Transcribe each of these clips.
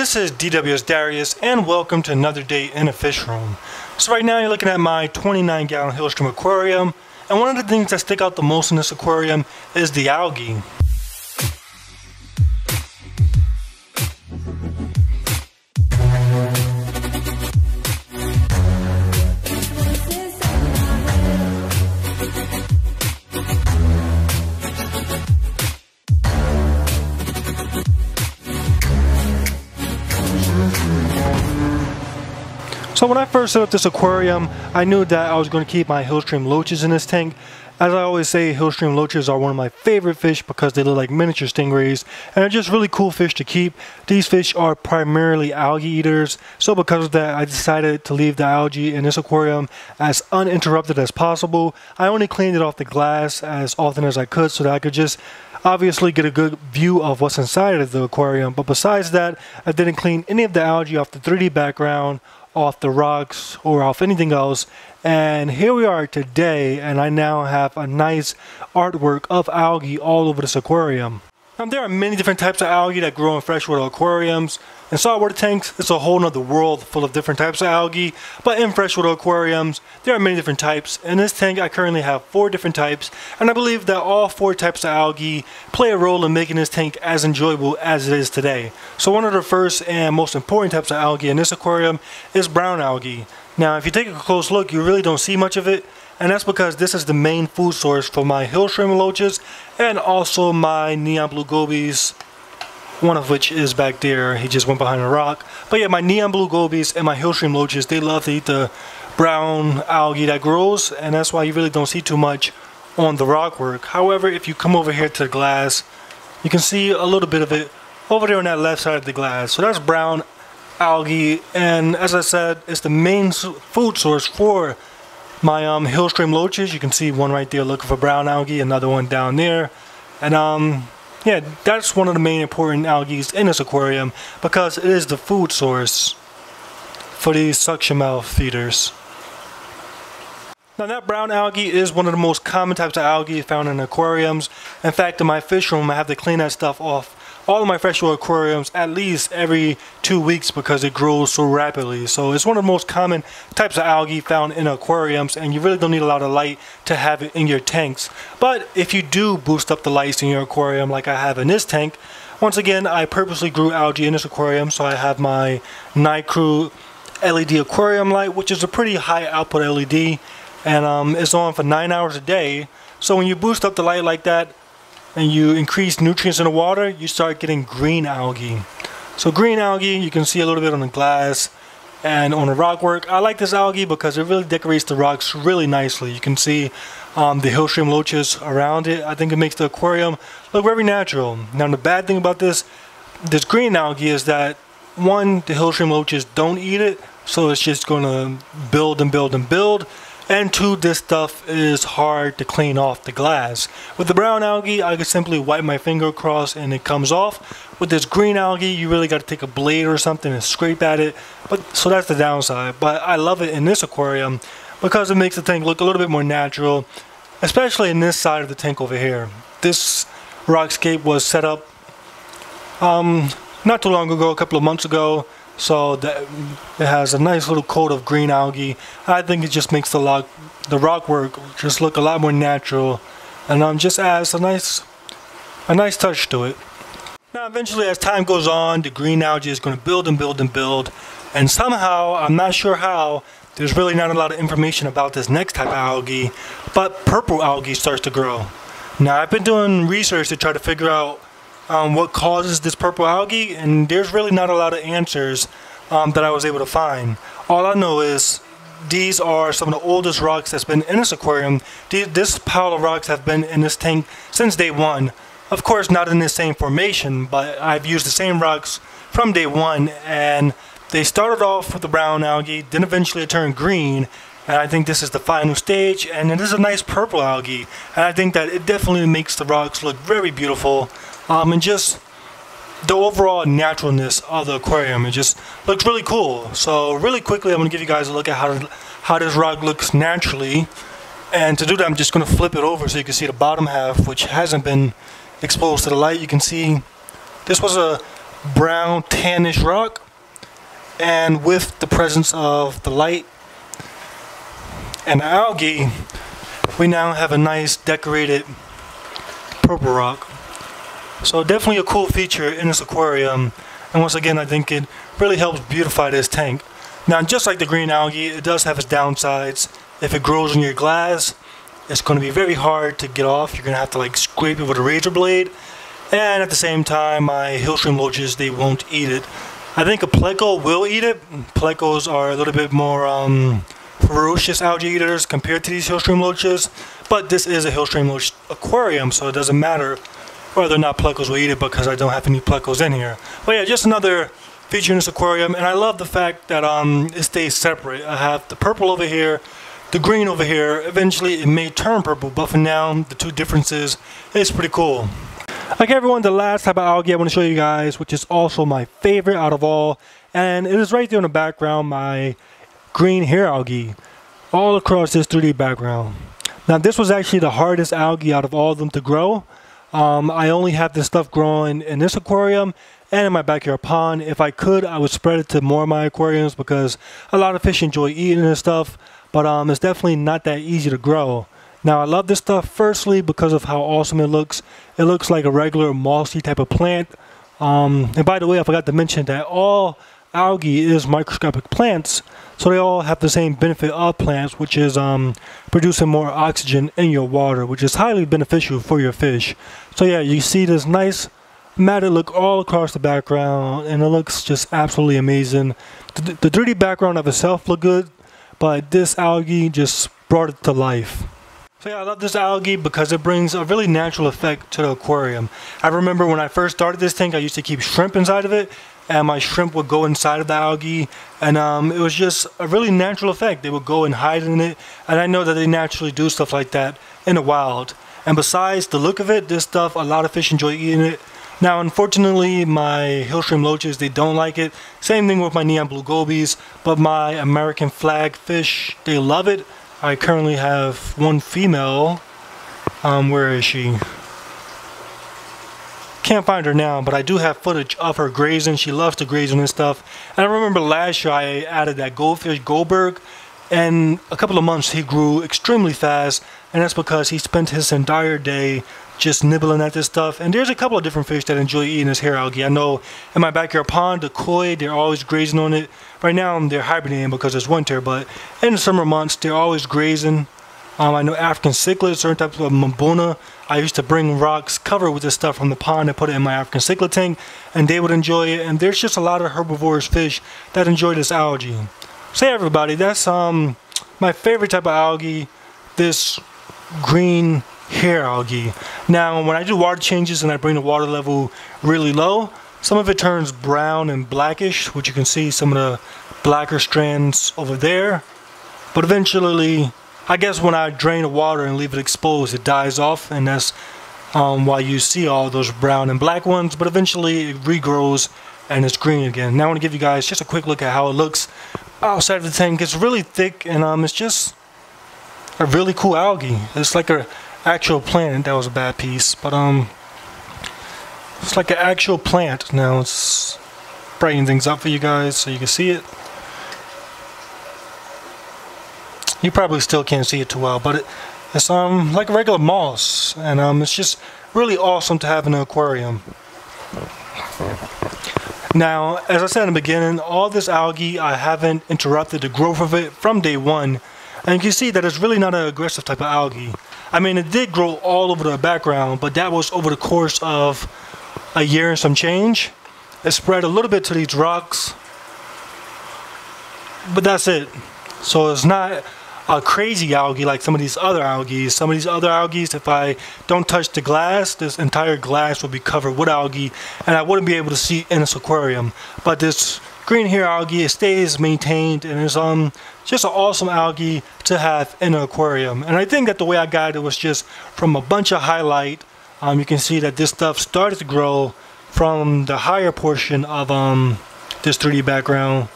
this is DWS Darius, and welcome to another day in a fish room. So right now you're looking at my 29-gallon Hillstream aquarium, and one of the things that stick out the most in this aquarium is the algae. So when I first set up this aquarium, I knew that I was going to keep my Hillstream loaches in this tank. As I always say, Hillstream loaches are one of my favorite fish because they look like miniature stingrays and they're just really cool fish to keep. These fish are primarily algae eaters, so because of that I decided to leave the algae in this aquarium as uninterrupted as possible. I only cleaned it off the glass as often as I could so that I could just obviously get a good view of what's inside of the aquarium, but besides that I didn't clean any of the algae off the 3D background, off the rocks, or off anything else. And here we are today, and I now have a nice artwork of algae all over this aquarium. Now there are many different types of algae that grow in freshwater aquariums. In saltwater tanks, it's a whole nother world full of different types of algae, but in freshwater aquariums, there are many different types. In this tank, I currently have 4 different types, and I believe that all 4 types of algae play a role in making this tank as enjoyable as it is today. So one of the first and most important types of algae in this aquarium is brown algae. Now, if you take a close look, you really don't see much of it, and that's because this is the main food source for my Hillstream loaches and also my neon blue gobies, one of which is back there. He just went behind a rock. But yeah, my neon blue gobies and my Hillstream loaches, they love to eat the brown algae that grows, and that's why you really don't see too much on the rock work. However, if you come over here to the glass, you can see a little bit of it over there on that left side of the glass. So that's brown algae, and as I said, it's the main food source for my Hillstream loaches. You can see one right there looking for brown algae, another one down there, and yeah, that's one of the main important algae in this aquarium because it is the food source for these suction mouth feeders. Now that brown algae is one of the most common types of algae found in aquariums. In fact, in my fish room I have to clean that stuff off all of my freshwater aquariums at least every 2 weeks because it grows so rapidly. So it's one of the most common types of algae found in aquariums, and you really don't need a lot of light to have it in your tanks. But if you do boost up the lights in your aquarium like I have in this tank, once again I purposely grew algae in this aquarium. So I have my Night Crew LED aquarium light, which is a pretty high output LED, and it's on for 9 hours a day. So when you boost up the light like that and you increase nutrients in the water, you start getting green algae. So green algae, you can see a little bit on the glass and on the rock work. I like this algae because it really decorates the rocks really nicely. You can see the Hillstream loaches around it. I think it makes the aquarium look very natural. Now the bad thing about this green algae is that, one, the Hillstream loaches don't eat it, so it's just going to build and build and build. And 2, this stuff is hard to clean off the glass. With the brown algae, I could simply wipe my finger across and it comes off. With this green algae, you really got to take a blade or something and scrape at it. So that's the downside. But I love it in this aquarium because it makes the tank look a little bit more natural, especially in this side of the tank over here. This rockscape was set up not too long ago, a couple of months ago. So that it has a nice little coat of green algae. I think it just makes the rock work just look a lot more natural, and just adds a nice touch to it. Now eventually, as time goes on, the green algae is going to build and build and build, and somehow, I'm not sure how, there's really not a lot of information about this next type of algae, but purple algae starts to grow. Now I've been doing research to try to figure out what causes this purple algae, and there's really not a lot of answers that I was able to find. All I know is these are some of the oldest rocks that's been in this aquarium. This pile of rocks have been in this tank since day 1. Of course not in the same formation, but I've used the same rocks from day 1, and they started off with the brown algae, then eventually it turned green, and I think this is the final stage, and it is a nice purple algae, and I think that it definitely makes the rocks look very beautiful. And just the overall naturalness of the aquarium, it just looks really cool. So really quickly, I'm going to give you guys a look at how this rock looks naturally. And to do that, I'm just going to flip it over so you can see the bottom half, which hasn't been exposed to the light. You can see this was a brown tannish rock, and with the presence of the light and the algae, we now have a nice decorated purple rock. So definitely a cool feature in this aquarium, and once again I think it really helps beautify this tank. Now, just like the green algae, it does have its downsides. If it grows in your glass, it's going to be very hard to get off. You're going to have to like scrape it with a razor blade, and at the same time my hill stream loaches, they won't eat it. I think a pleco will eat it. Plecos are a little bit more ferocious algae eaters compared to these hill stream loaches, but this is a hill stream loach aquarium, so it doesn't matter whether or not plecos will eat it because I don't have any plecos in here. But yeah, just another feature in this aquarium, and I love the fact that it stays separate. I have the purple over here, the green over here. Eventually it may turn purple, but for now the two differences is pretty cool. Okay everyone, the last type of algae I want to show you guys, which is also my favorite out of all, and it is right there in the background, my green hair algae, all across this 3D background. Now this was actually the hardest algae out of all of them to grow. I only have this stuff growing in this aquarium and in my backyard pond. If I could, I would spread it to more of my aquariums because a lot of fish enjoy eating this stuff, but it's definitely not that easy to grow. Now I love this stuff firstly because of how awesome it looks. It looks like a regular mossy type of plant. And by the way, I forgot to mention that all algae is microscopic plants, so they all have the same benefit of plants, which is producing more oxygen in your water, which is highly beneficial for your fish. So yeah, you see this nice matted look all across the background, and it looks just absolutely amazing. The 3D background of itself looked good, but this algae just brought it to life. So yeah, I love this algae because it brings a really natural effect to the aquarium. I remember when I first started this tank, I used to keep shrimp inside of it, and my shrimp would go inside of the algae, and it was just a really natural effect. They would go and hide in it, and I know that they naturally do stuff like that in the wild. And besides the look of it, this stuff, a lot of fish enjoy eating it. Now unfortunately my hill stream loaches, they don't like it. Same thing with my neon blue gobies, but my American flag fish, they love it. I currently have one female. Where is she? Can't find her now, but I do have footage of her grazing. She loves to graze on this stuff. And I remember last year I added that goldfish Goldberg, and a couple of months he grew extremely fast, and that's because he spent his entire day just nibbling at this stuff. And there's a couple of different fish that enjoy eating this hair algae. I know in my backyard pond, the koi, they're always grazing on it. Right now they're hibernating because it's winter, but in the summer months they're always grazing. I know African cichlids, certain types of mambona. I used to bring rocks covered with this stuff from the pond and put it in my African cichlid tank, and they would enjoy it. And there's just a lot of herbivorous fish that enjoy this algae. So hey everybody, that's my favorite type of algae, this green hair algae. Now when I do water changes and I bring the water level really low, some of it turns brown and blackish, which you can see some of the blacker strands over there. But eventually, I guess when I drain the water and leave it exposed, it dies off, and that's why you see all those brown and black ones. But eventually it regrows and it's green again. Now I want to give you guys just a quick look at how it looks outside of the tank. It's really thick, and it's just a really cool algae. It's like a actual plant. That was a bad piece, but it's like an actual plant. Now it's brightening things up for you guys so you can see it. You probably still can't see it too well, but it's like a regular moss, and it's just really awesome to have in an aquarium. Now, as I said in the beginning, all this algae, I haven't interrupted the growth of it from day one, and you can see that it's really not an aggressive type of algae. I mean, it did grow all over the background, but that was over the course of a year and some change. It spread a little bit to these rocks, but that's it. So it's not a crazy algae like some of these other algae. Some of these other algae, if I don't touch the glass, this entire glass will be covered with algae, and I wouldn't be able to see in this aquarium. But this green hair algae, it stays maintained, and it's just an awesome algae to have in an aquarium. And I think that the way I got it was just from a bunch of highlight. You can see that this stuff started to grow from the higher portion of this 3D background.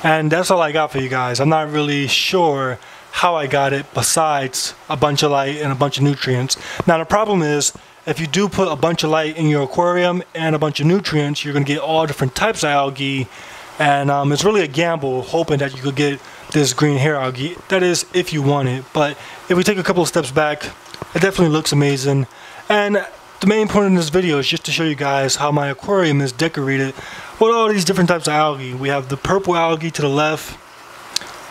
And that's all I got for you guys. I'm not really sure how I got it besides a bunch of light and a bunch of nutrients. Now the problem is, if you do put a bunch of light in your aquarium and a bunch of nutrients, you're going to get all different types of algae. And it's really a gamble hoping that you could get this green hair algae. That is, if you want it. But if we take a couple of steps back, it definitely looks amazing. And the main point in this video is just to show you guys how my aquarium is decorated with all these different types of algae. We have the purple algae to the left.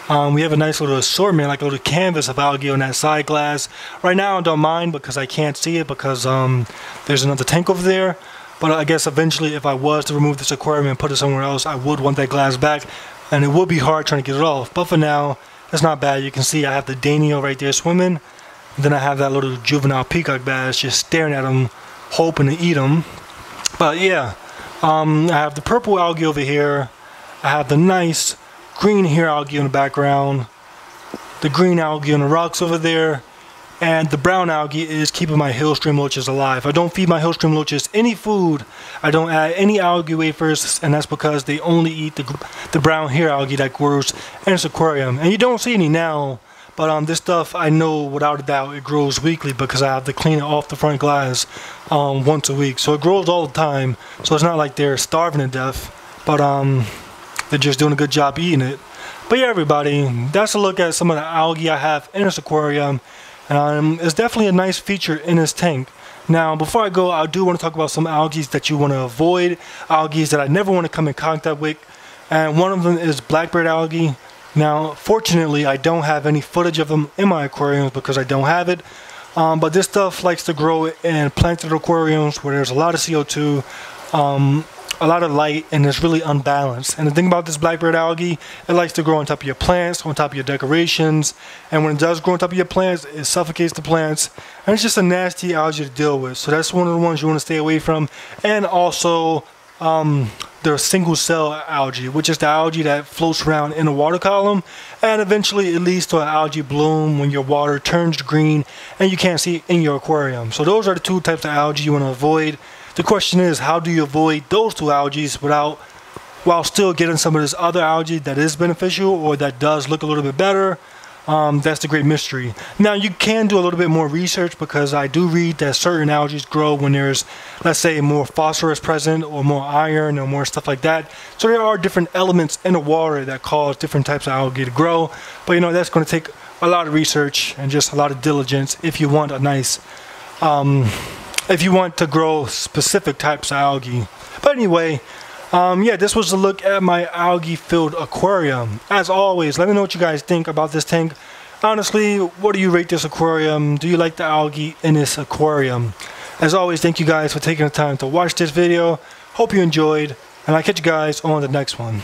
We have a nice little assortment, like a little canvas of algae on that side glass. Right now I don't mind because I can't see it because there's another tank over there. But I guess eventually if I was to remove this aquarium and put it somewhere else, I would want that glass back. And it would be hard trying to get it off. But for now, it's not bad. You can see I have the Danio right there swimming. And then I have that little juvenile peacock bass just staring at him, hoping to eat him. But yeah, I have the purple algae over here. I have the nice green hair algae in the background. The green algae on the rocks over there. And the brown algae is keeping my hillstream loaches alive. I don't feed my hillstream loaches any food. I don't add any algae wafers, and that's because they only eat the brown hair algae that grows in this aquarium. And you don't see any now, but this stuff I know without a doubt it grows weekly because I have to clean it off the front glass once a week. So it grows all the time. So it's not like they're starving to death, but they're just doing a good job eating it. But yeah, everybody, that's a look at some of the algae I have in this aquarium. It's definitely a nice feature in this tank. Now, before I go, I do want to talk about some algae that you want to avoid, algae that I never want to come in contact with, and one of them is Blackbird Allergy. Now, fortunately, I don't have any footage of them in my aquariums because I don't have it, but this stuff likes to grow in planted aquariums where there's a lot of CO2, a lot of light, and it's really unbalanced. And the thing about this Blackbird algae, it likes to grow on top of your plants, on top of your decorations, and when it does grow on top of your plants, it suffocates the plants, and it's just a nasty algae to deal with. So that's one of the ones you want to stay away from. And also the single cell algae, which is the algae that floats around in the water column, and eventually it leads to an algae bloom when your water turns green and you can't see it in your aquarium. So those are the two types of algae you want to avoid. The question is, how do you avoid those two algae while still getting some of this other algae that is beneficial or that does look a little bit better? That's the great mystery. Now, you can do a little bit more research because I do read that certain algae grow when there's, let's say, more phosphorus present or more iron or more stuff like that. So there are different elements in the water that cause different types of algae to grow. But you know, that's going to take a lot of research and just a lot of diligence if you want a nice if you want to grow specific types of algae. But anyway, yeah, this was a look at my algae-filled aquarium. As always, let me know what you guys think about this tank. Honestly, what do you rate this aquarium? Do you like the algae in this aquarium? As always, thank you guys for taking the time to watch this video. Hope you enjoyed, and I'll catch you guys on the next one.